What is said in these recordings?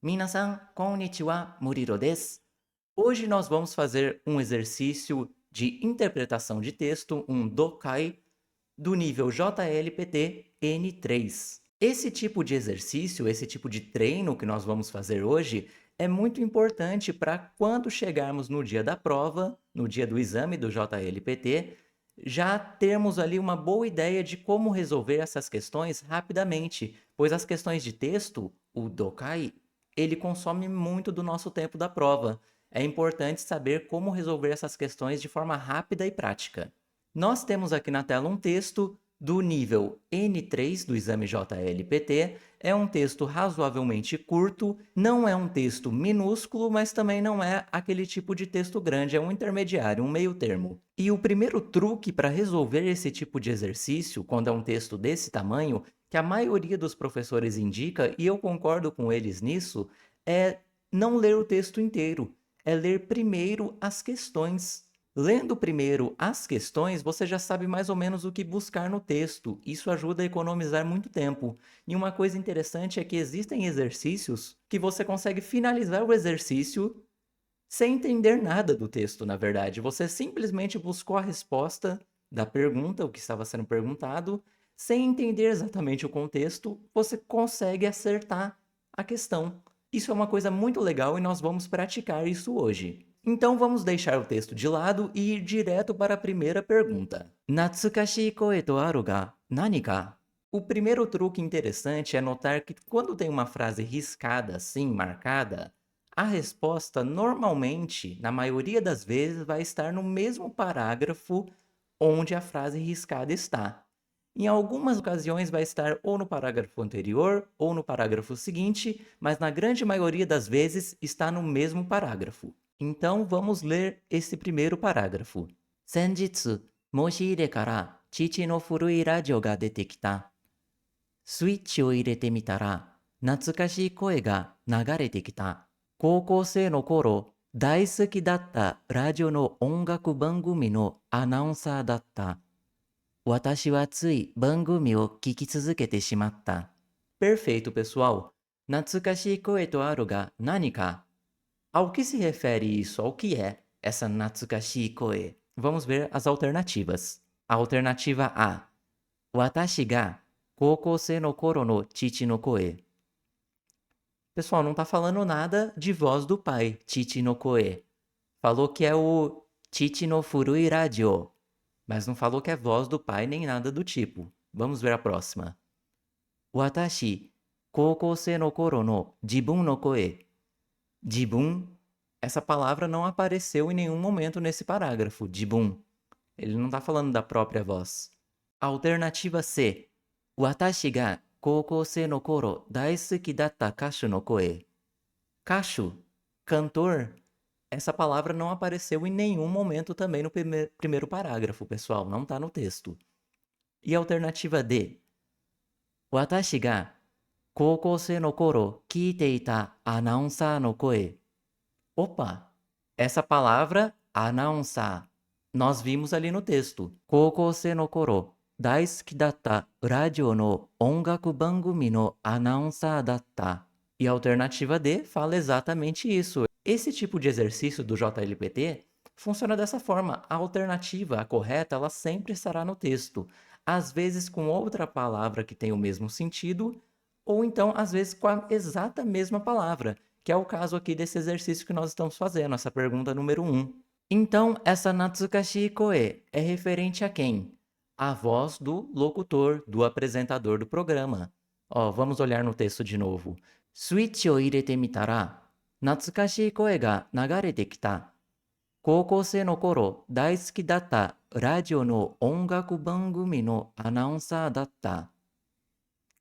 Minasan, konnichiwa, Muriro desu. Hoje nós vamos fazer um exercício de interpretação de texto, um Dokai, do nível JLPT N3. Esse tipo de exercício, esse tipo de treino que nós vamos fazer hoje, é muito importante para quando chegarmos no dia da prova, no dia do exame do JLPT, já termos ali uma boa ideia de como resolver essas questões rapidamente, pois as questões de texto, o Dokai, ele consome muito do nosso tempo da prova. É importante saber como resolver essas questões de forma rápida e prática. Nós temos aqui na tela um texto do nível N3 do exame JLPT. É um texto razoavelmente curto, não é um texto minúsculo, mas também não é aquele tipo de texto grande, é um intermediário, um meio termo. E o primeiro truque para resolver esse tipo de exercício, quando é um texto desse tamanho, que a maioria dos professores indica, e eu concordo com eles nisso, é não ler o texto inteiro, é ler primeiro as questões. Lendo primeiro as questões, você já sabe mais ou menos o que buscar no texto. Isso ajuda a economizar muito tempo. E uma coisa interessante é que existem exercícios que você consegue finalizar o exercício sem entender nada do texto, na verdade. Você simplesmente buscou a resposta da pergunta, o que estava sendo perguntado, sem entender exatamente o contexto, você consegue acertar a questão. Isso é uma coisa muito legal e nós vamos praticar isso hoje. Então vamos deixar o texto de lado e ir direto para a primeira pergunta. Natsukashii koe to aru ga nani ka? O primeiro truque interessante é notar que quando tem uma frase riscada assim, marcada, a resposta normalmente, na maioria das vezes, vai estar no mesmo parágrafo onde a frase riscada está. Em algumas ocasiões vai estar ou no parágrafo anterior ou no parágrafo seguinte, mas na grande maioria das vezes está no mesmo parágrafo. Então vamos ler esse primeiro parágrafo. Senjitsu, moshi-ire kara chichi no furui radio ga dete kita. Switchを入れてみたら、懐かしい声が流れてきた。高校生の頃、大好きだったラジオの音楽番組のアナウンサーだった。私はつい番組を聞き続けてしまった。Perfeito, pessoal. Natsukashii koe to aru ga nani ka? Ao que se refere isso? Ao que é essa Natsukashii koe? Vamos ver as alternativas. A alternativa A. Watashi ga kokousei no koro no chichi no koe. Pessoal, não está falando nada de voz do pai, chichi no koe. Falou que é o chichi no furui radio, mas não falou que é voz do pai nem nada do tipo. Vamos ver a próxima. Watashi, kokousei no koro no jibun no koe. Jibun, essa palavra não apareceu em nenhum momento nesse parágrafo, jibun. Ele não está falando da própria voz. Alternativa C. Watashi ga kokousei no koro daisuki datta kashu no koe. Kashu, cantor. Essa palavra não apareceu em nenhum momento também no primeiro parágrafo, pessoal. Não está no texto. E a alternativa D. Watashi ga kokousei no koro kiiteita announcer no koe. Opa! Essa palavra, announcer, nós vimos ali no texto. Kokousei no koro daisuki datta radio no ongaku bangumi no announcer datta. E a alternativa D fala exatamente isso. Esse tipo de exercício do JLPT funciona dessa forma. A alternativa, a correta, ela sempre estará no texto. Às vezes com outra palavra que tem o mesmo sentido, ou então às vezes com a exata mesma palavra, que é o caso aqui desse exercício que nós estamos fazendo, essa pergunta número 1. Então, essa Natsukashii koe é referente a quem? A voz do locutor, do apresentador do programa. Ó, vamos olhar no texto de novo. Switch o irete mitara, natsukashii koe ga nagarete kita. Koukousei no koro, daisuki datta radio no ongaku bangumi no announcer datta.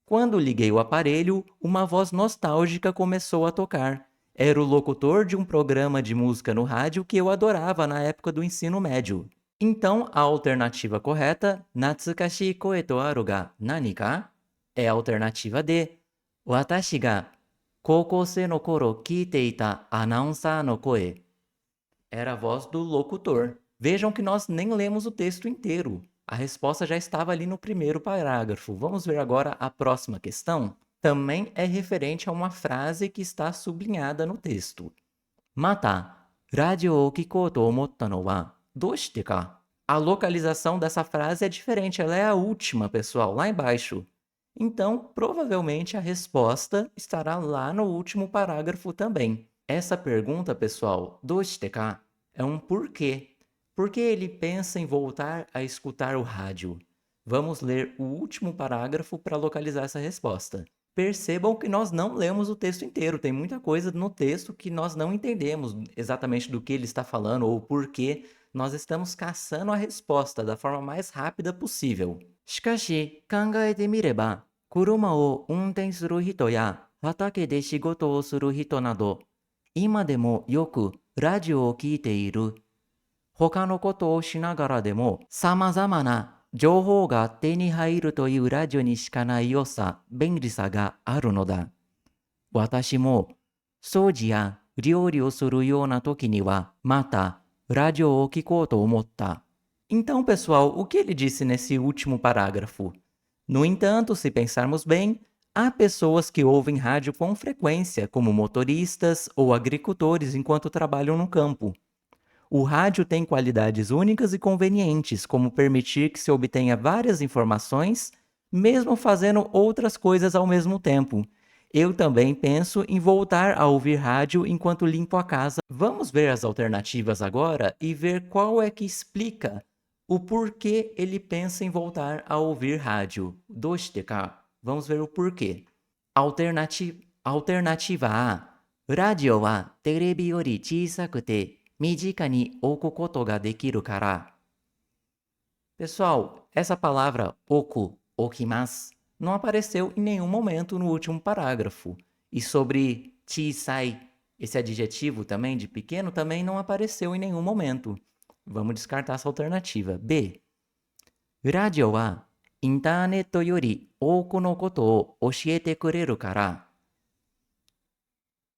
Quando liguei o aparelho, uma voz nostálgica começou a tocar. Era o locutor de um programa de música no rádio que eu adorava na época do ensino médio. Então, a alternativa correta, Natsukashii koe to aru ga nani ka? É a alternativa D. Watashi ga koukousei no koro kiiteita announcer no koe. Era a voz do locutor. Vejam que nós nem lemos o texto inteiro. A resposta já estava ali no primeiro parágrafo. Vamos ver agora a próxima questão? também é referente a uma frase que está sublinhada no texto. Mata, radio o kikou to omotta no wa doshite ka? A localização dessa frase é diferente, ela é a última, pessoal, lá embaixo. Então, provavelmente a resposta estará lá no último parágrafo também. Essa pergunta, pessoal, doshite ka, é um porquê. Por que ele pensa em voltar a escutar o rádio? Vamos ler o último parágrafo para localizar essa resposta. Percebam que nós não lemos o texto inteiro, tem muita coisa no texto que nós não entendemos exatamente do que ele está falando ou por que. Nós estamos caçando a resposta da forma mais rápida possível. しかし、考えてみれば、車を運転する人や畑で仕事をする人など、今でもよくラジオを聞いている。他のことをしながらでも様々な情報が手に入るというラジオにしかない良さ、便利さがあるのだ。私も掃除や料理をするような時にはまたラジオを聞こうと思った。Então, pessoal, o que ele disse nesse último parágrafo? No entanto, se pensarmos bem, há pessoas que ouvem rádio com frequência, como motoristas ou agricultores enquanto trabalham no campo. O rádio tem qualidades únicas e convenientes, como permitir que se obtenha várias informações, mesmo fazendo outras coisas ao mesmo tempo. Eu também penso em voltar a ouvir rádio enquanto limpo a casa. Vamos ver as alternativas agora e ver qual é que explica o porquê ele pensa em voltar a ouvir rádio. Doshiteka. Vamos ver o porquê. Alternativa A. ラジオはテレビより小さくて身近に置くことができるから。Pessoal, essa palavra oku, okimasu, não apareceu em nenhum momento no último parágrafo. E sobre chisai, esse adjetivo também de pequeno, também não apareceu em nenhum momento. Vamos descartar essa alternativa. B. ラジオはインターネットより多くのことを教えてくれるから。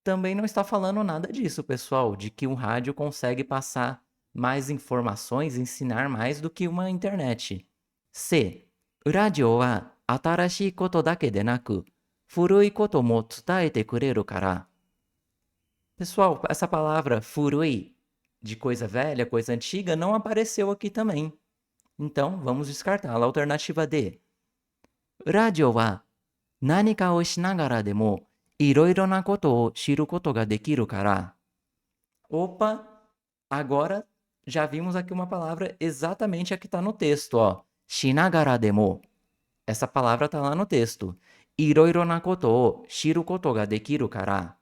Também não está falando nada disso, pessoal, de que um rádio consegue passar mais informações, ensinar mais do que uma internet. C. ラジオは新しいことだけでなく、古いことも伝えてくれるから。Pessoal, essa palavra furui, de coisa velha, coisa antiga, não apareceu aqui também. Então, vamos descartá-la. Alternativa D. ラジオは何かをしながらでもいろいろなことを知ることができるから。Opa, agora já vimos aqui uma palavra exatamente a que está no texto, ó. Shinagara demo. Essa palavra está lá no texto. Iroiro na koto o shiru koto ga dekiru kara.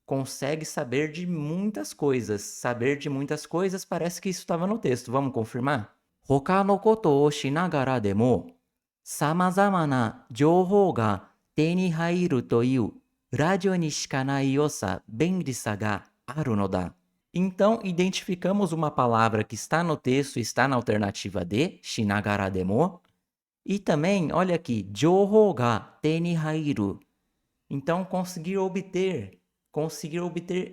Consegue saber de muitas coisas. Saber de muitas coisas parece que isso estava no texto. Vamos confirmar? Hoka no koto o shinagara demo samazama na jouhou ga te ni hairu toiu radio ni shika nai yosa benrisa ga aru no da. Então, identificamos uma palavra que está no texto e está na alternativa D, shinagara demo. E também, olha aqui, jouhou ga te ni hairu. Então, conseguir obter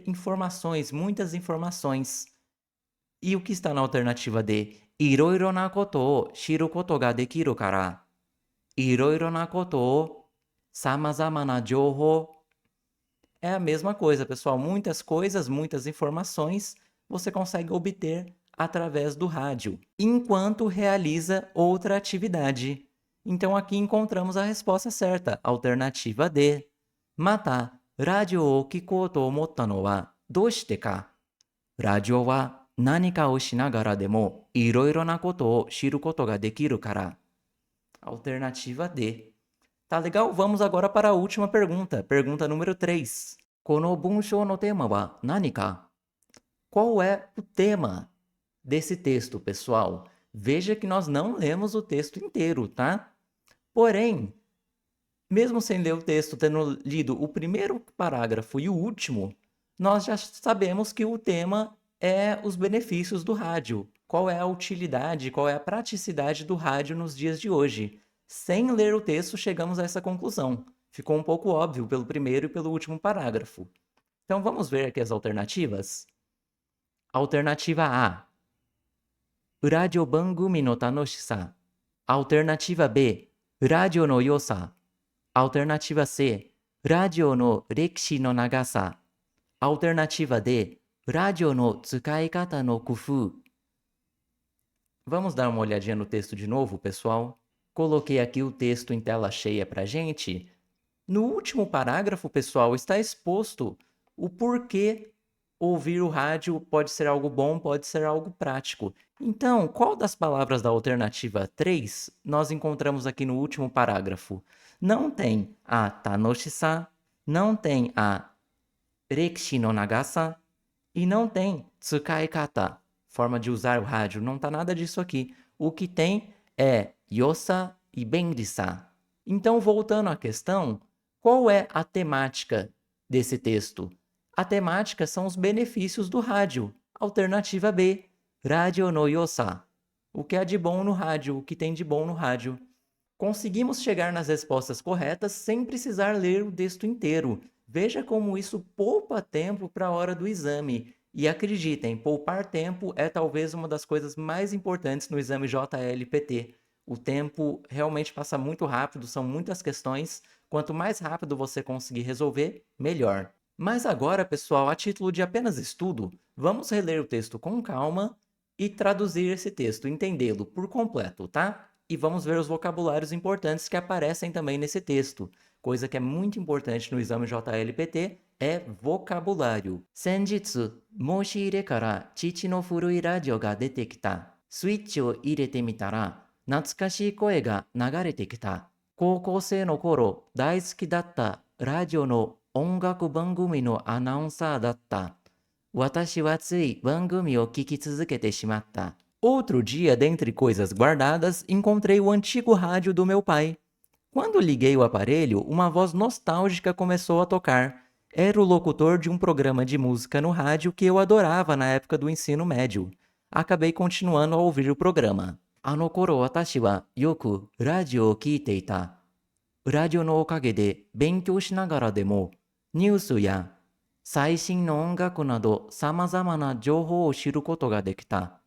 informações, muitas informações. E o que está na alternativa D? Iroiro na koto o shiru koto ga dekiru kara. Iroiro na koto o samazama na jouhou. É a mesma coisa, pessoal. Muitas coisas, muitas informações você consegue obter através do rádio, enquanto realiza outra atividade. Então aqui encontramos a resposta certa, alternativa D. Mata, radio o kikou to omotta no wa doshite ka? Radio wa nanika o shinagara demo iroiro na koto o shiru koto ga dekiru kara. Alternativa D. Tá legal? Vamos agora para a última pergunta. Pergunta número 3. Kono bunshou no tema wa nani ka? Qual é o tema desse texto, pessoal? Veja que nós não lemos o texto inteiro, tá? Porém, mesmo sem ler o texto, tendo lido o primeiro parágrafo e o último, nós já sabemos que o tema é os benefícios do rádio. Qual é a utilidade, qual é a praticidade do rádio nos dias de hoje? Sem ler o texto, chegamos a essa conclusão. Ficou um pouco óbvio pelo primeiro e pelo último parágrafo. Então, vamos ver aqui as alternativas. Alternativa A. Radio bangumi no tanoshisa. Alternativa B. Radio no yosa. Alternativa C, ラジオの歴史の長さ. Alternativa D, ラジオの使い方の工夫. Vamos dar uma olhadinha no texto de novo, pessoal? Coloquei aqui o texto em tela cheia para gente. No último parágrafo, pessoal, está exposto o porquê ouvir o rádio pode ser algo bom, pode ser algo prático. Então, qual das palavras da alternativa 3 nós encontramos aqui no último parágrafo? Não tem a tanoshi-sa, não tem a rekishi no nagasa e não tem tsukai-kata, forma de usar o rádio. Não está nada disso aqui. O que tem é yosa e benri-sa. Então, voltando à questão, qual é a temática desse texto? A temática são os benefícios do rádio. Alternativa B, radio no yosa. O que há de bom no rádio, o que tem de bom no rádio. Conseguimos chegar nas respostas corretas sem precisar ler o texto inteiro. Veja como isso poupa tempo para a hora do exame. E acreditem, poupar tempo é talvez uma das coisas mais importantes no exame JLPT. O tempo realmente passa muito rápido, são muitas questões. Quanto mais rápido você conseguir resolver, melhor. Mas agora, pessoal, a título de apenas estudo, vamos reler o texto com calma e traduzir esse texto, entendê-lo por completo, tá? E vamos ver os vocabulários importantes que aparecem também nesse texto. Coisa que é muito importante no exame JLPT é vocabulário. Senjitsu, moshi-ire kara chichi no furui radio ga dete kita. Switch o irete mitara, natsukashii koe ga nagarete kita. Koukousei no koro, daisuki datta radio no 音楽番組のアナウンサーだった。私はつい番組を聞き続けてしまった。Outro dia, dentre coisas guardadas, encontrei o antigo rádio do meu pai. Quando liguei o aparelho, uma voz nostálgica começou a tocar. Era o locutor de um programa de música no rádio que eu adorava na época do ensino médio. Acabei continuando a ouvir o programa. あの頃私はよくラジオを聞いていた。ラジオのおかげで勉強しながらでもニュースや最新の音楽など様々な情報を知ることができた。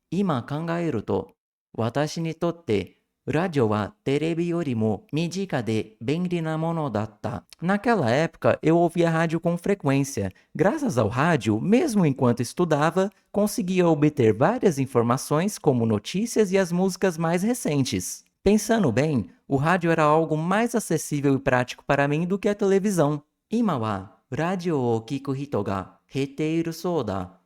今考えると、私にとってラジオはテレビよりも身近で便利なものだった。Naquela época, eu ouvia rádio com frequência. Graças ao rádio, mesmo enquanto estudava, conseguia obter várias informações como notícias e as músicas mais recentes. Pensando bem, o rádio era algo mais acessível e prático para mim do que a televisão. 今はラジオを聞く人が減っているそうだ。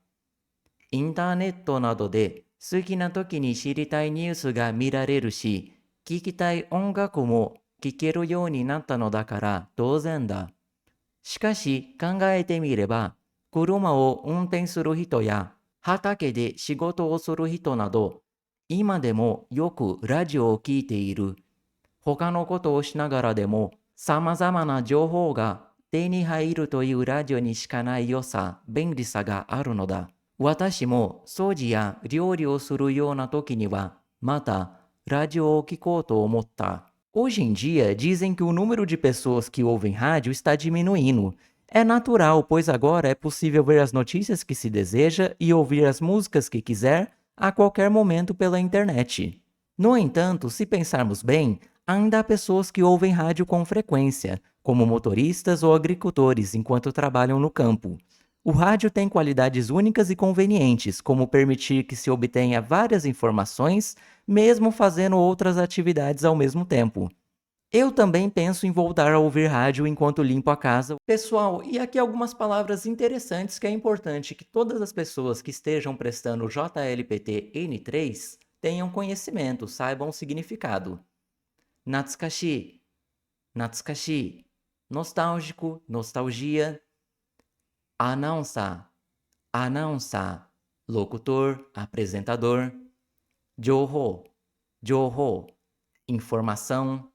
インターネットなどで好きな時に知りたいニュースが見られるし、聞きたい音楽も聴けるようになったのだから当然だ。しかし考えてみれば、車を運転する人や畑で仕事をする人など、今でもよくラジオを聞いている。他のことをしながらでも様々な情報が手に入るというラジオにしかない良さ、便利さがあるのだ。私も掃除や料理をするような時には、またラジオを聞こうと思った。Hoje em dia, dizem que o número de pessoas que ouvem rádio está diminuindo. É natural, pois agora é possível ver as notícias que se deseja e ouvir as músicas que quiser a qualquer momento pela internet. No entanto, se pensarmos bem, ainda há pessoas que ouvem rádio com frequência, como motoristas ou agricultores enquanto trabalham no campo. O rádio tem qualidades únicas e convenientes, como permitir que se obtenha várias informações, mesmo fazendo outras atividades ao mesmo tempo. Eu também penso em voltar a ouvir rádio enquanto limpo a casa. Pessoal, e aqui algumas palavras interessantes que é importante que todas as pessoas que estejam prestando o JLPT N3 tenham conhecimento, saibam o significado. Natsukashi, natsukashi, nostálgico, nostalgia. Announcer, announcer, locutor, apresentador. Joho, joho, informação.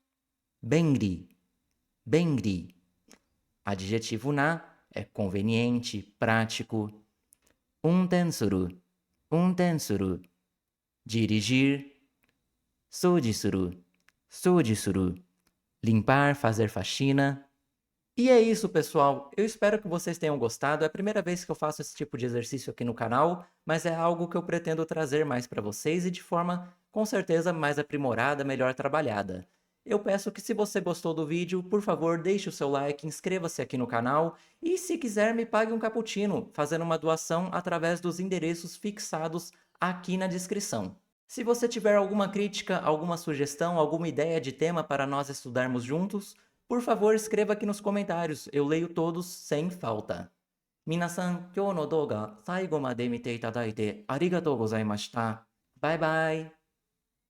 Benri, benri. Adjetivo na é conveniente, prático. Untensuru, untensuru. Dirigir. Soujisuru, soujisuru. Limpar, fazer faxina. E é isso, pessoal. Eu espero que vocês tenham gostado. É a primeira vez que eu faço esse tipo de exercício aqui no canal, mas é algo que eu pretendo trazer mais para vocês e de forma, com certeza, mais aprimorada, melhor trabalhada. Eu peço que se você gostou do vídeo, por favor, deixe o seu like, inscreva-se aqui no canal e se quiser me pague um cappuccino, fazendo uma doação através dos endereços fixados aqui na descrição. Se você tiver alguma crítica, alguma sugestão, alguma ideia de tema para nós estudarmos juntos, por favor, escreva aqui nos comentários, eu leio todos sem falta. Minasan, kyou no douga saigo made mite itadaite arigatou gozaimashita. Bye bye!